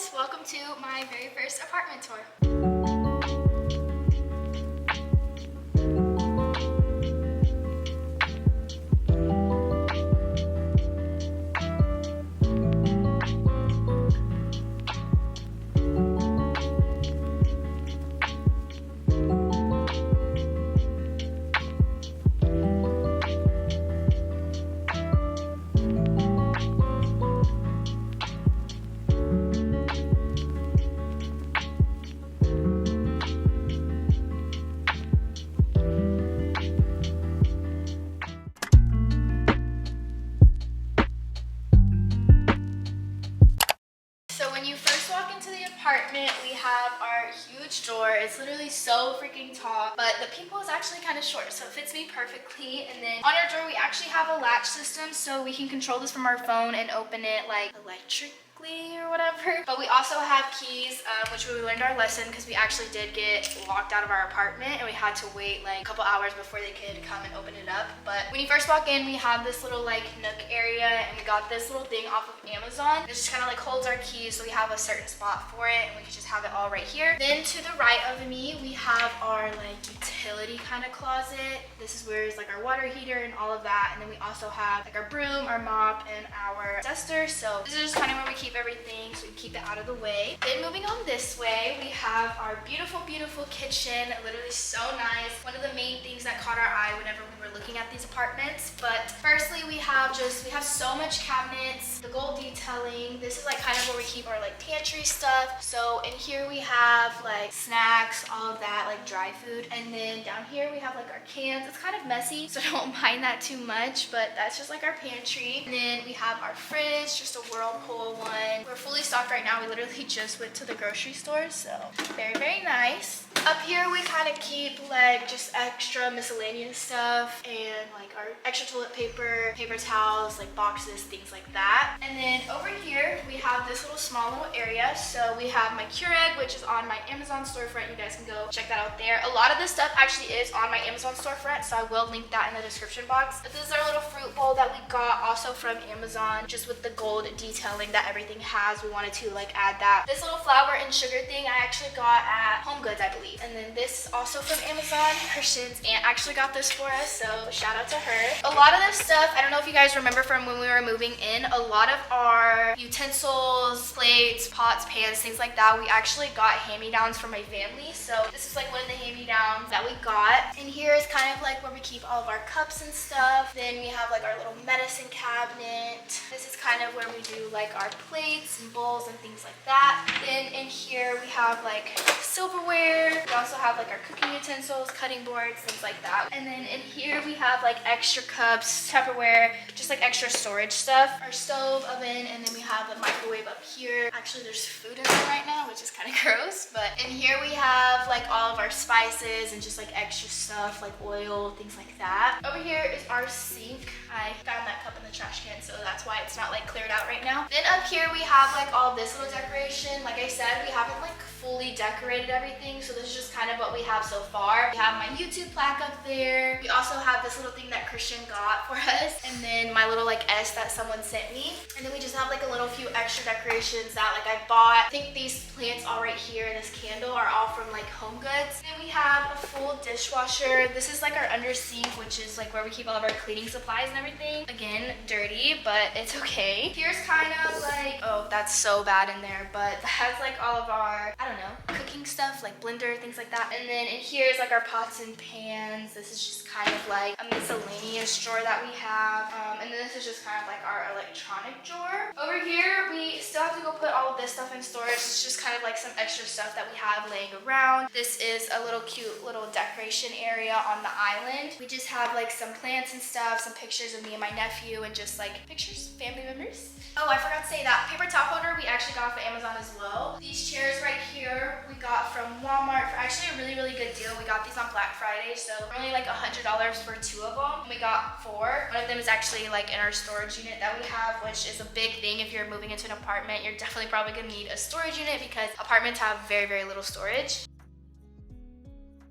guys, welcome to my very first apartment tour. When you first walk into the apartment, we have our huge door. It's literally so freaking tall, but the peephole is actually kind of short, so it fits me perfectly. And then on our door, we actually have a latch system, so we can control this from our phone and open it like electrically or whatever. But we also have keys, which we learned our lesson because we actually did get locked out of our apartment and we had to wait like a couple hours before they could come and open it up. But when you first walk in, we have this little like nook area, and we got this little thing off of Amazon. It just kind of like holds our keys, so we have a certain spot for it and we can just have it all right here. Then to the right of me, we have our like utility kind of closet. This is where it's like our water heater and all of that. And then we also have like our broom, our mop, and our duster. So this is just kind of where we keep everything, so we keep it out of the way. Then moving on this way, we have our beautiful kitchen. Literally so nice. One of the main things that caught our eye whenever we were looking at these apartments. But firstly, we have so much cabinets, the gold detailing. This is like kind of where we keep our like pantry stuff. So in here we have like snacks, all of that, like dry food. And then down here we have like our cans. It's kind of messy, so don't mind that too much, but that's just like our pantry. And then we have our fridge, just a Whirlpool one. We're fully stocked right now. We literally just went to the grocery store, so very, very nice. Up here we kind of keep like just extra miscellaneous stuff and like our extra toilet paper, paper towels, like boxes, things like that. And then over here we have this small little area. So we have my Keurig, which is on my Amazon storefront. You guys can go check that out there. A lot of this stuff actually is on my Amazon storefront, so I will link that in the description box. But this is our little fruit bowl that we got also from Amazon, just with the gold detailing that everything has. We wanted to like add that. This little flour and sugar thing I actually got at Home Goods, I believe. And then this also from Amazon. Christian's aunt actually got this for us, so shout out to her. A lot of this stuff, I don't know if you guys remember from when we were moving in, a lot of our utensils, plates, pots, pans, things like that, we actually got hand-me-downs from my family. So this is like one of the hand-me-downs that we got. And here is kind of like where we keep all of our cups and stuff. Then we have like our little medicine cabinet. This is kind of where we do like our plates and bowls and things like that. Then in here we have like silverware. We also have like our cooking utensils, cutting boards, things like that. And then in here we have like extra cups, Tupperware, just like extra storage stuff. Our stove, oven, and then we have the microwave up here. Actually, there's food in there right now, which is kind of gross. But in here we have like all of our spices and just like extra stuff like oil, things like that. Over here is our sink. I found that cup in the trash can, so that's why it's not like cleared out right now. Then up here we have like all this little decoration. Like I said, we haven't like fully decorated everything, so this is just kind of what we have so far. We have my YouTube plaque up there. We also have this little thing that Christian got for us, and then my little like S that someone sent me. And then we just have like a little few extra decorations that like I bought. I think these plants all right here and this candle are all from like Home Goods. Then we have a full dishwasher. This is like our under sink, which is like where we keep all of our cleaning supplies and everything. Again, dirty, but it's okay. Here's kind of like, oh, that's so bad in there, but that has like all of our, I don't know, cooking stuff like blender, things like that. And then in here is like our pots and pans. This is just kind of like a miscellaneous drawer that we have. And then this is just kind of like our electronic drawer. Over here, we still have to go put all of this stuff in storage. It's just kind of like some extra stuff that we have laying around. This is a little cute little decoration area on the island. We just have like some plants and stuff, some pictures of me and my nephew, and just like pictures, family members. Oh, I forgot to say that paper towel holder we actually got off of Amazon as well. These chairs right here we got from Walmart for actually a really, really good deal. We got these on Black Friday, so only like $100 for 2 of them. And we got 4. One of them is actually like in our storage unit that we have, which is a big thing if you're moving into an apartment. You're definitely probably gonna need a storage unit because apartments have very, very little storage.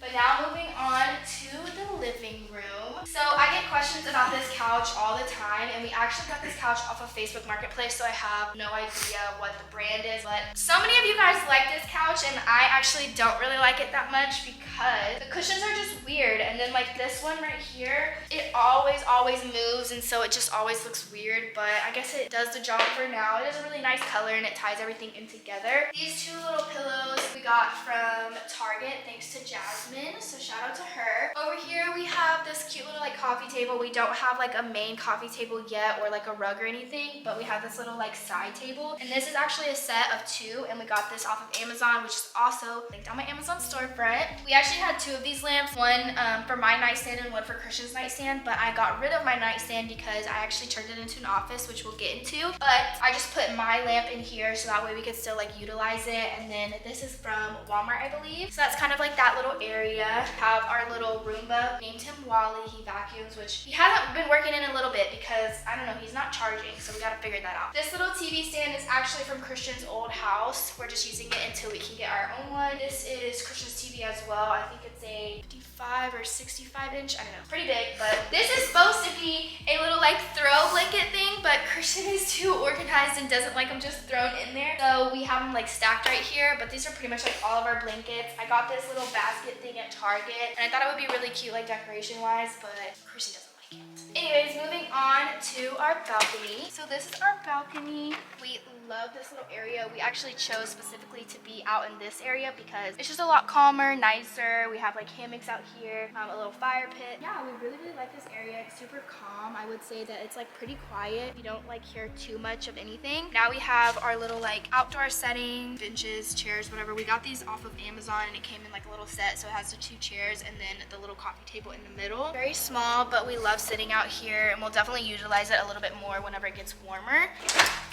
But now moving on to the living room. So I get questions about this couch all the time, and we actually got this couch off of Facebook Marketplace, so I have no idea what the brand is, but so many of you guys like this couch, and I actually don't really like it that much because the cushions are just weird. And then like this one right here, it always moves, and so it just always looks weird, but I guess it does the job for now. It is a really nice color and it ties everything in together. These two little pillows we got from Target thanks to Jasmine, so shout out to her. Over here we have this cute little like coffee table. We don't have like a main coffee table yet or like a rug or anything, but we have this little like side table, and this is actually a set of 2, and we got this off of Amazon, which is also linked on my Amazon storefront. We actually had 2 of these lamps, one for my nightstand and one for Christian's nightstand, but I got rid of my nightstand because I actually turned it into an office, which we'll get into. But I just put my lamp in here so that way we could still like utilize it. And then this is from Walmart, I believe. So that's kind of like that little area. Have our little Roomba, named him Wally. He vacuums, which he hasn't been working in a little bit because I don't know, he's not charging, so we gotta figure that out. This little TV stand is actually from Christian's old house. We're just using it until we can get our own one. This is Christian's TV as well. I think it's a 55 or 65 inch, I don't know, pretty big. But this is supposed to be a little like throw blanket thing, but Christian is too organized and doesn't like them just thrown in there, so we have them like stacked right here. But these are pretty much like all of our blankets. I got this little basket thing at Target, and I thought it would be really cute like decoration wise, but Christian doesn't like it. Anyways, moving on to our balcony. So this is our balcony. We love this little area. We actually chose specifically to be out in this area because it's just a lot calmer, nicer. We have like hammocks out here, a little fire pit. Yeah, we really like this area. It's super calm. I would say that it's like pretty quiet. You don't like hear too much of anything. Now we have our little like outdoor setting, benches, chairs, whatever. We got these off of Amazon, and it came in like a little set, so it has the 2 chairs and then the little coffee table in the middle. Very small, but we love sitting out here, and we'll definitely utilize it a little bit more whenever it gets warmer.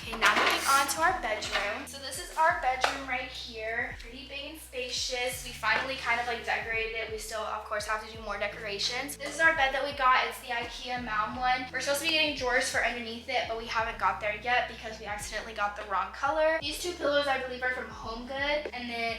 Okay, now moving on to our bedroom. So this is our bedroom right here. Pretty big and spacious. We finally kind of like decorated it. We still, of course, have to do more decorations. This is our bed that we got. It's the IKEA Mound one. We're supposed to be getting drawers for underneath it, but we haven't got there yet because we accidentally got the wrong color. These 2 pillows, I believe, are from Home Goods. And then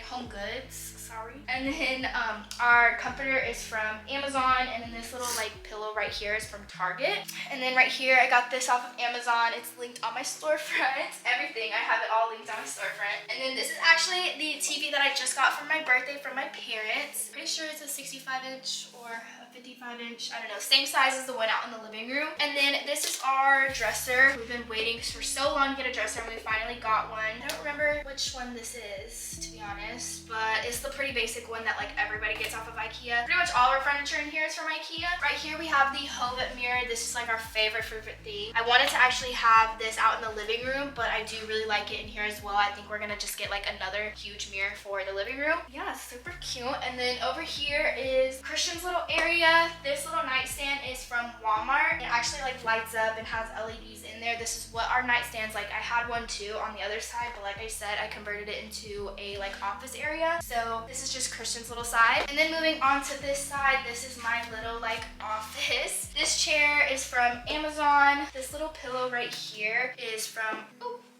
our comforter is from Amazon, and then this little like pillow right here is from Target. And then right here, I got this off of Amazon. It's linked on my storefront. Everything, I have it all linked on my storefront. And then this is actually the TV that I just got for my birthday from my parents. Pretty sure it's a 65 inch or a 55 inch, I don't know, same size as the one out in the living room. And then this is our dresser. We've been waiting for so long to get a dresser, and we finally got one. I don't remember which one this is, to be honest, but it's the pretty basic one that like everybody gets off of IKEA. Pretty much all of our furniture in here is from IKEA. Right here we have the Hovet mirror. This is like our favorite thing. I wanted to actually have this out in the living room, but I do really like it in here as well. I think we're gonna just get like another huge mirror for the living room. Yeah, super cute. And then over here is Christian's little area. This little nightstand is from Walmart. It actually like lights up and has LEDs in there. This is what our nightstand's like. I had one too on the other side, but like I said, I converted it into a like office area. So this is just Christian's little side. And then moving on to this side, this is my little like office. This chair is from Amazon. This little pillow right here is from,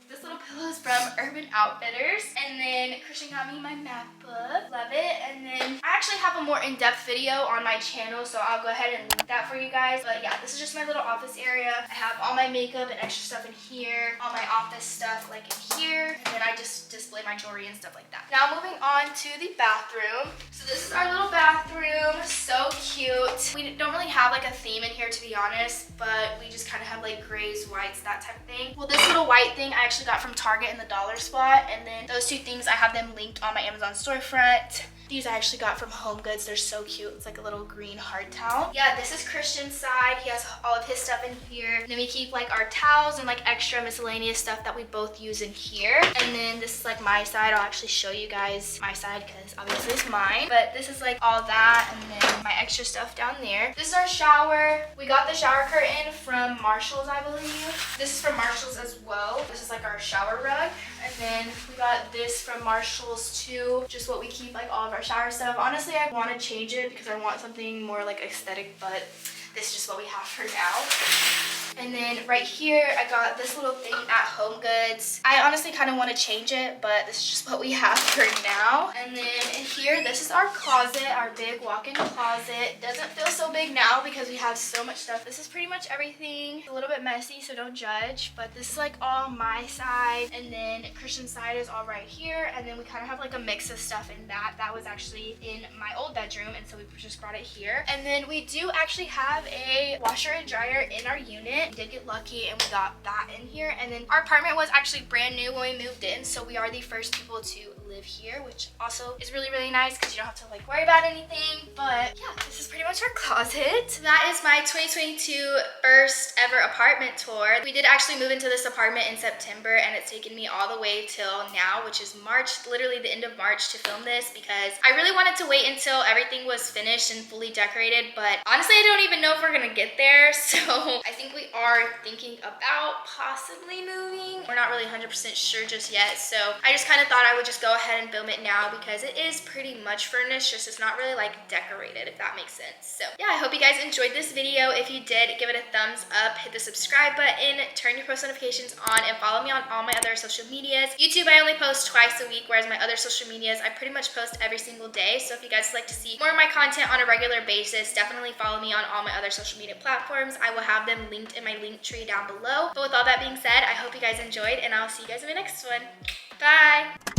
this little pillow is from Urban Outfitters. And then Christian got me my math book. Love it. And then I actually have a more in-depth video on my channel, so I'll go ahead and link that for you guys. But yeah, this is just my little office area. I have all my makeup and extra stuff in here, all my office stuff like in here, and then I just display my jewelry and stuff like that. Now moving on to the bathroom. So this is our little bathroom. So cute. We don't really have like a theme in here, to be honest, but we just kind of have like grays, whites, that type of thing. Well, this little white thing I actually got from Target in the dollar spot, and then those 2 things I have them linked on my Amazon storefront. These I actually got from Home Goods. They're so cute. It's like a little green hard towel. Yeah, this is Christian's side. He has all of his stuff in here. And then we keep like our towels and like extra miscellaneous stuff that we both use in here. And then this is like my side. I'll actually show you guys my side because obviously it's mine. But this is like all that, and then my extra stuff down there. This is our shower. We got the shower curtain from Marshall's, I believe. This is from Marshall's as well. This is like our shower rug. And then we got this from Marshall's too. Just what we keep like all of our shower stuff. Honestly, I want to change it because I want something more like aesthetic, but this is just what we have for now. And then right here, I got this little thing at Home Goods. I honestly kind of want to change it, but this is just what we have for now. And then in here, this is our closet, our big walk-in closet. It doesn't feel so big now because we have so much stuff. This is pretty much everything. It's a little bit messy, so don't judge. But this is like all my side, and then Christian's side is all right here. And then we kind of have like a mix of stuff in that. That was actually in my old bedroom, and so we just brought it here. And then we do actually have a washer and dryer in our unit. We did get lucky and we got that in here. And then our apartment was actually brand new when we moved in, so we are the first people to live here, which also is really, really nice because you don't have to like worry about anything. But yeah, this is pretty much our closet. That is my 2022 first ever apartment tour. We did actually move into this apartment in September, and it's taken me all the way till now, which is March, literally the end of March, to film this because I really wanted to wait until everything was finished and fully decorated. But honestly, I don't even know if we're gonna get there. So I think we are thinking about possibly moving. We're not really 100% sure just yet. So I just kind of thought I would just go ahead and film it now because it is pretty much furnished, just it's not really like decorated, if that makes sense. So yeah, I hope you guys enjoyed this video. If you did, give it a thumbs up, hit the subscribe button, turn your post notifications on, and follow me on all my other social medias. YouTube, I only post twice a week, whereas my other social medias, I pretty much post every single day. So if you guys like to see more of my content on a regular basis, definitely follow me on all my other social media platforms. I will have them linked in my link tree down below. But with all that being said, I hope you guys enjoyed, and I'll see you guys in my next one. Bye!